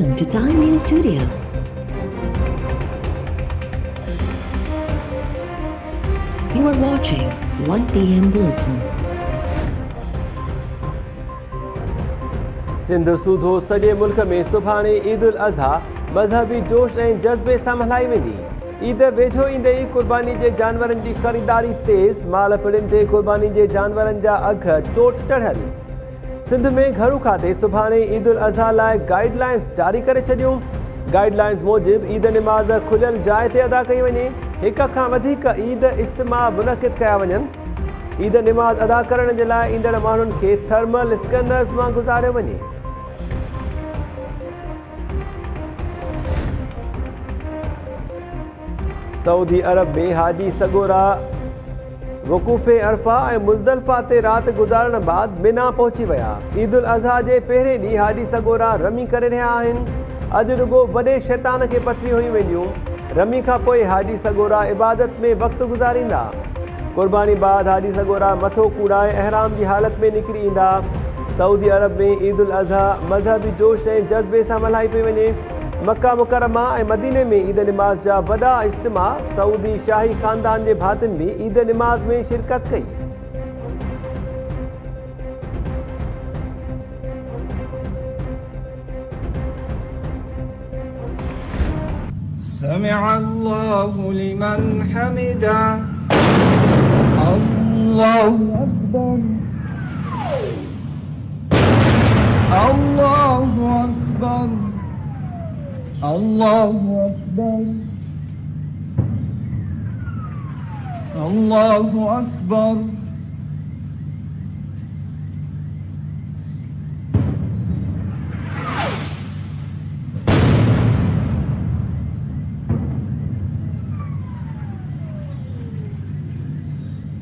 Welcome to Time News Studios. You are watching 1 PM Bulletin. Sindh सूधो सॼे मुल्क में सुभाणे ईद उल अज़हा मज़हबी जोश ऐं जज़्बे सां मल्हाई वेंदी। ईद वेझो ईंदे ई क़ुर्बानी जे जानवरनि जी ख़रीदारी तेज़, माल पिड़ियुनि ते क़ुर्बानी जे जानवरनि जा अघ चोट चढ़ियल। सिंध में घरू खाते सुभाणे ईद उल अज़हा लाइ गाइडलाइंस जारी करे छॾियूं। गाइडलाइंस मूजिबि ईद निमाज़ खुलियल जाइ ते अदा कई वञे। हिक खां वधीक ईद इज्तिमा मुनक़िद कया वञनि। ईद निमाज़ अदा करण जे लाइ ईंदड़ माण्हुनि खे थर्मल स्कैनर्स मां गुज़ारियो वञे। सऊदी अरब में हाजी सगोरा वक़ूफ़े अरफा ऐं मुज़दलिफ़ा ते राति गुज़ारण बाद मिना पहुची विया। ईद उल अज़हा जे पहिरें ॾींहुं हाजी सगोरा रमी करे रहिया आहिनि। अॼु रुॻो वॾे शैतान खे पथरियूं हयूं वेंदियूं। रमी खां पोइ हाजी सगोरा इबादत में वक़्तु गुज़ारींदा। क़ुर्बानी बाद हाजी सगोरा मथो कूड़ाए अहराम जी हालत में निकिरी ईंदा। सऊदी अरब में ईद उल अज़हा मज़हबी जोश ऐं जज़्बे सां मल्हाई पई वञे। मक्का मुकरमा ऐं मदीने में ईद निमाज़ जा वॾा इज्तिमा। सऊदी शाही ख़ानदान जे भातिनि बि ईद निमाज़ में शिरकत कई। समिअ अल्लाहु लिमन हमिदा। अल्लाहु अकबर। अल्लाहु अकबर। अल्लाहु अकबर। अल्लाहु अकबर।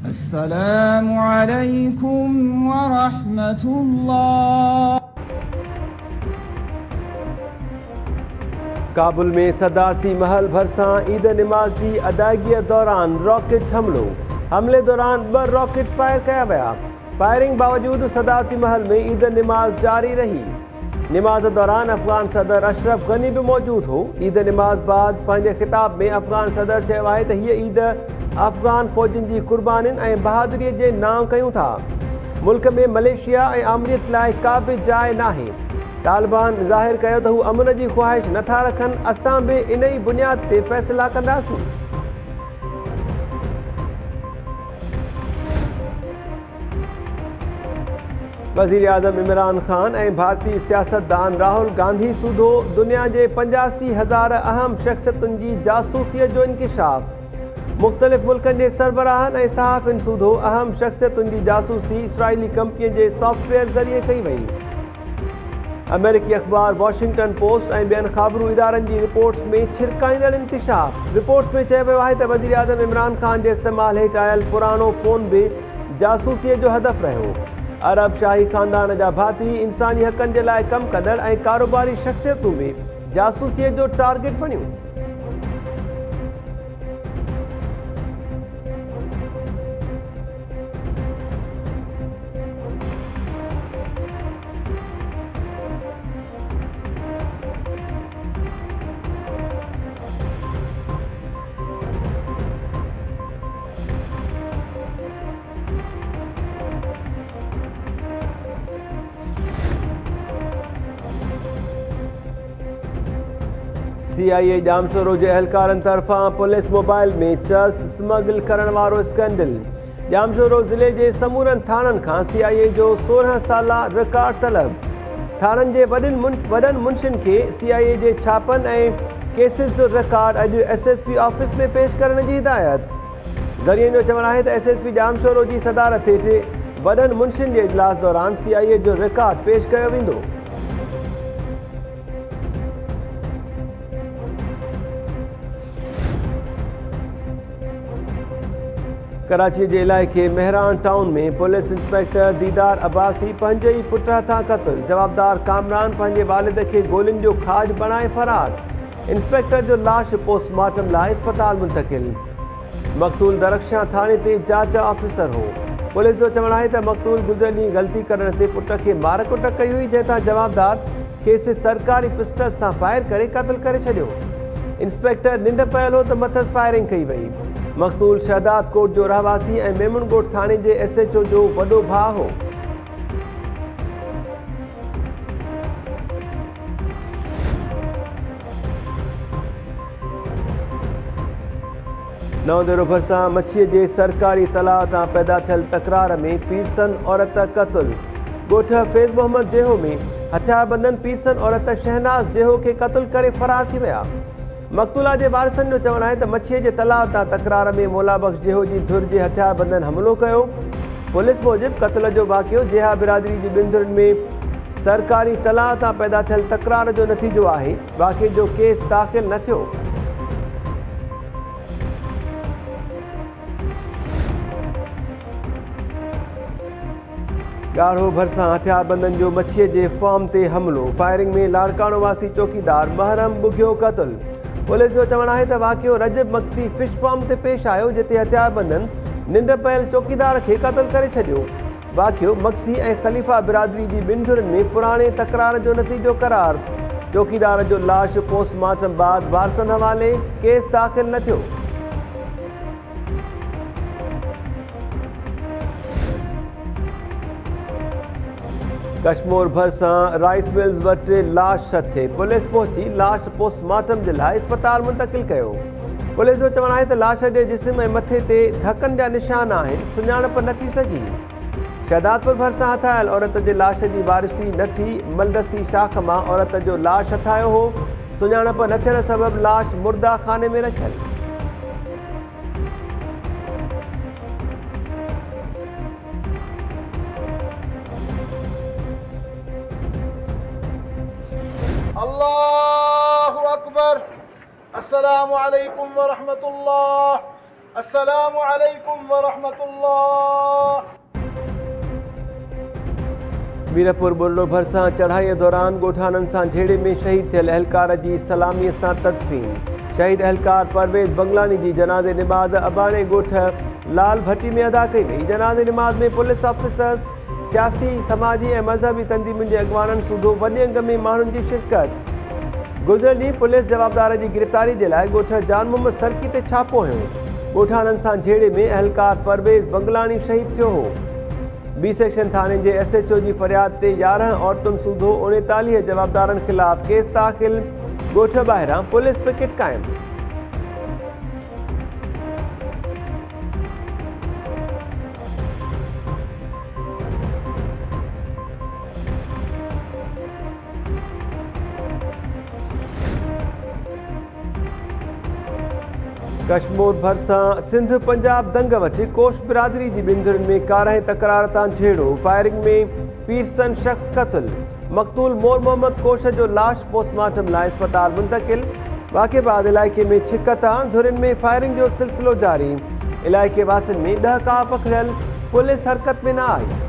अस्सलामु अलैकुम व रहमतुल्लाह। काबुल में सदारती महल भरिसां ईद निमाज़ जी अदायगीअ दौरान रॉकेट हमले दौरान 2 रॉकेट फायर कया विया। फायरिंग बावजूद सदारती महल में ईद निमाज़ जारी रही। निमाज़ दौरान अफ़गान सदर अशरफ गनी बि मौजूद हो। ईद निमाज़ बाद पंहिंजे ख़िताब में अफ़गान सदर चयो आहे त हीअ ईद अफ़गान फ़ौजियुनि जी क़ुर्बानीनि ऐं बहादुरीअ जे नाम कयूं था। मुल्क में मलेशिया ऐं आमरीत लाइ का बि जाइ नाहे। तालिबान ज़ाहिर कयो त हू अमन जी ख़्वाहिश नथा रखनि। असां बि इन ई बुनियाद ते फ़ैसिला कंदासीं। वज़ीर आज़म इमरान ख़ान ऐं भारतीय सियासतदान राहुल गांधी सूधो दुनिया जे 85,000 अहम शख़्सियतुनि जी जासूसीअ जो इंकिशाफ़। मुख़्तलिफ़ मुल्कनि जे सरबराहनि ऐं सहाफ़ियुनि सूधो अहम शख़्सियतुनि जी जासूसी इसराइली कंपनीअ जे सॉफ्टवेयर ज़रिए कई वई। अमेरिकी अख़बार वॉशिंगटन पोस्ट ऐं ॿियनि ख़ाबरू इदारनि जी रिपोर्ट्स में छिरकाईंदड़ इंकिशाफ़। रिपोर्ट्स में चयो वियो आहे त वज़ीर आज़म इमरान ख़ान जे इस्तेमाल हेठि आयल पुराणो फ़ोन बि जासूसीअ जो हदफ़ रहियो। अरब शाही ख़ानदान जा भाती इंसानी हक़नि जे लाइ कमु कंदड़ ऐं कारोबारी शख़्सियतूं बि जासूसीअ जो टारगेट बणियूं। CIA जामशोरो जे अहलकारनि तरफ़ां पुलिस मोबाइल में चर्स स्मगल करण वारो स्कैंडल। जामशोरो ज़िले जे समूरनि थाननि खां CIA जो 16 साला रिकॉर्ड तलब। थाननि जे वॾनि मुंशियुनि खे CIA जे छापनि ऐं केसिस जो रिकॉर्ड अॼु SSP ऑफिस में पेश करण जी हिदायत। ज़रियनि जो चवणु आहे त SSP जामशोरो जी सदारत हेठि वॾनि मुंशियुनि जे इजलास दौरान CIA जो रिकॉर्ड पेश कयो वेंदो। कराची जे इलाइक़े मेहरान टाउन में पुलिस इंस्पेक्टर दीदार अब्बासी पंहिंजे ई पुट हथां क़त्ल। जवाबदार कामरान पंहिंजे वालिद खे गोलियुनि जो खाज बणाए फरार। इंस्पेक्टर जो लाश पोस्टमार्टम लाइ अस्पताल मुंतक़िल। मक़तूल दरख्शां थाणे ते जांच ऑफिसर हो। पुलिस जो चवणु आहे त मक़तूल गुज़िरियल ॾींहुं ग़लती करण ते पुट खे मार कुट कई हुई, जंहिं तां जवाबदार खेसि सरकारी पिस्टल सां फायर करे क़त्ल करे छॾियो। इंस्पेक्टर निंड पियल हो त मथस फायरिंग कई वई। मक़तूल शहदाद कोट जो रहवासी ऐं मेमनगोट थाणे जे SHO जो वॾो भाउ हो। नवदेरो भरिसां मच्छीअ जे सरकारी तलाउ तां पैदा थियल तकरार में पीरसन औरत क़त्ल। ॻोठ फैज़ मोहम्मद जेहो में हथियारबंदनि पीरसन औरत शहनाज़ जेहो खे क़त्ल करे फरार थी विया। मक़तूला जे वारिसनि जो चवणु आहे त मच्छीअ जे तलाउ तां तकरार में मौलाबख़्श जेहो जी धुर जे हथियारबंदनि हमलो कयो। पुलिस मूजिबि क़त्ल जो वाक़ियो जेहा बिरादरी जी ॿिनि धुरनि में सरकारी तलाउ तां पैदा थियल तकरार जो नतीजो आहे। वाक़िए जो केस दाख़िल न थियो। ॻाढ़ो भरिसां हथियारबंदनि जो मच्छीअ जे फार्म ते हमिलो। फायरिंग में लाड़काणो वासी चौकीदार महरम बुघियो क़त्ल। पुलिस जो चवणु आहे त वाक़ियो रजब मक्सी फिश फार्म ते पेश आयो, जिते हथियारबंदनि निंड पियल चौकीदार खे क़त्ल करे छॾियो। वाक़ियो मक्सी ऐं ख़लीफ़ा बिरादरी जी ॿिनि धुरनि में पुराणे तकरार जो नतीजो करार। चौकीदार जो लाश पोस्टमार्टम बाद वारसनि हवाले। केस दाख़िल न थियो। कश्मीर भरिसां राइस मिल्स वटि लाश थे। पुलिस पहुची लाश पोस्टमार्टम जे लाइ अस्पताल मुंतक़िल कयो। पुलिस जो चवणु आहे त लाश जे जिस्म ऐं मथे ते धकनि जा निशान आहिनि, सुञाणप न थी सघी। शहदादपुर भरिसां हथायल औरत जे लाश जी वारिसी न थी। मलदसी शाख मां औरत जो लाश हथायो हो। सुञाणप न थियण सबबि लाश मुर्दा खाने में रखियल। अल्लाहु अकबर। अस्सलामु अलैकुम व रहमतुल्लाह। अस्सलामु अलैकुम व रहमतुल्लाह। मीरपुर बुर्लो भरिसां चढ़ाईअ दौरान ॻोठाणनि सां झेड़े में शहीद थियल अहलकार जी सलामीअ सां तदफ़ीन। शहीद अहलकार परवेज़ बंगलानी जी जनाज़े निमाज़ अबाणे ॻोठ लाल भट्टी में अदा कई वई। जनाज़े निमाज़ में पुलिस ऑफिसर्स, सियासी, समाजी ऐं मज़हबी तंज़ीमुनि जे अॻवाननि सूधो वॾे अंग में माण्हुनि जी शिरकत। गुज़िरियल ॾींहुं पुलिस जवाबदार जी गिरफ़्तारी जे लाइ ॻोठ जान मोहम्मद सरकी ते छापो हयो। ॻोठाणनि सां झेड़े में अहलकार परवेज़ बंगलानी शहीद थियो हो। बी सेक्शन थाणे जे SHO जी फरियाद ते 11 औरतुनि सूधो 39 जवाबदारनि ख़िलाफ़ केस दाख़िल। ॻोठ ॿाहिरां पुलिस पिकेट क़ाइमु। कश्मीर भरिसां सिंध पंजाब दंग वटि कोश बिरादरी जी ॿिनि धुरनि में कारह तकरार तां झेड़ो। फायरिंग में पीरसन शख़्स क़त्ल। मक़तूल मोर मोहम्मद कोश जो लाश पोस्टमार्टम लाइ अस्पताल मुंतक़िल। वाक़े बाद इलाइक़े में छिक तां धुरनि में फायरिंग जो सिलसिलो जारी। इलाइक़े वासियुनि में 10 का पखड़ियल। पुलिस हरकत में न आई।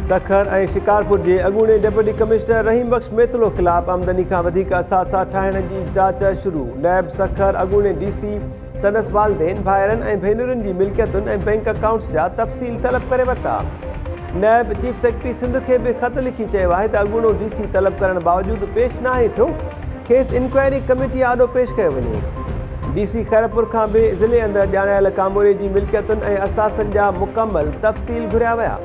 सखर ऐं शिकारपुर जे अॻूणे डिप्टी कमिश्नर रहीम बख़्श मेतलो ख़िलाफ़ आमदनी खां वधीक असासा ठाहिण जी जांच शुरू। नैब सखर अॻूणे DC संदसि वालिदेन, भाइरनि ऐं भेनरुनि जी मिल्कियतुनि ऐं बैंक अकाउंट्स जा तफ़सील तलब करे वरिता। नैब चीफ सेक्रेटरी सिंध खे बि ख़त लिखी चयो आहे त अॻूणो DC तलब करण बावजूदि पेश न आहे थियो। खेसि इंक्वायरी कमेटी आॾो पेश कयो वञे। DC खैरपुर खां बि ज़िले अंदरि ॼाणायल कामोरे जी मिल्कियतुनि ऐं असासनि जा मुकमल तफ़सील घुरिया विया।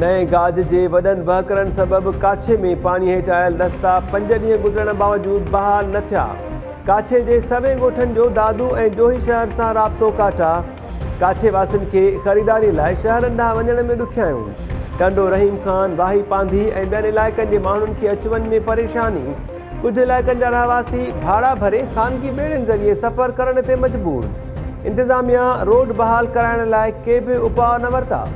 नए गाज जे वॾनि वहकरनि सबबि काछे में पाणी हेठि आयल रस्ता 5 ॾींहं गुज़रण बावजूदि बहाल न थिया। काछे जे सवे ॻोठनि जो दादू ऐं जोही शहर सां राब्तो काठा। काछे वासियुनि खे ख़रीदारी लाइ शहरनि ॾांहुं वञण में ॾुखियायूं। टंडो रहीम ख़ान, वाही पांधी ऐं ॿियनि इलाइक़नि जे माण्हुनि खे अचु वञ में परेशानी। कुझु इलाइक़नि जा रहवासी भाड़ा भरे ख़ानगी ॿेड़ियुनि ज़रिए सफ़र करण ते मजबूर। इंतिज़ामिया रोड बहाल कराइण लाइ के बि उपाउ न वरिता।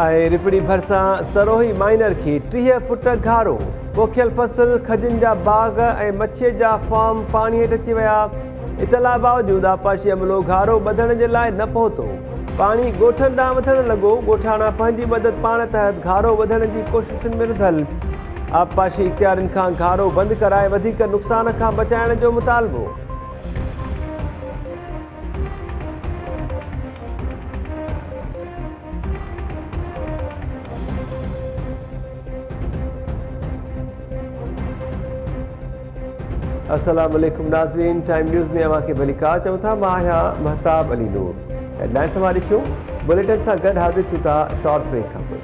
ऐं रिपड़ी भरिसां सरोही माइनर खे 30 फुट घारो। पोखियल फसल खजनि जा बाग ऐं मच्छीअ जा फार्म पाणी हेठि अची विया। इतला बावजूदि आबपाशी अमलो घारो ॿधण जे लाइ न पहुतो। पाणी ॻोठनि ॾांहुं वधणु लॻो। ॻोठाणा पंहिंजी मदद पाण तहत घारो ॿधण जी कोशिशुनि में रुधल। आबपाशी इख़्तियारनि खां घारो बंदि कराए वधीक नुक़सान खां बचाइण जो मुतालबो। अस्सलाम वालेकुम नाज़रीन, टाइम न्यूज़ में अवां खे भली का चऊं था। मां आहियां महताब अली नूर। हेडलाइन्स मां ॾिसूं। बुलेटिन सां गॾु हाज़िर थियूं था शॉर्ट ब्रेक खां पोइ।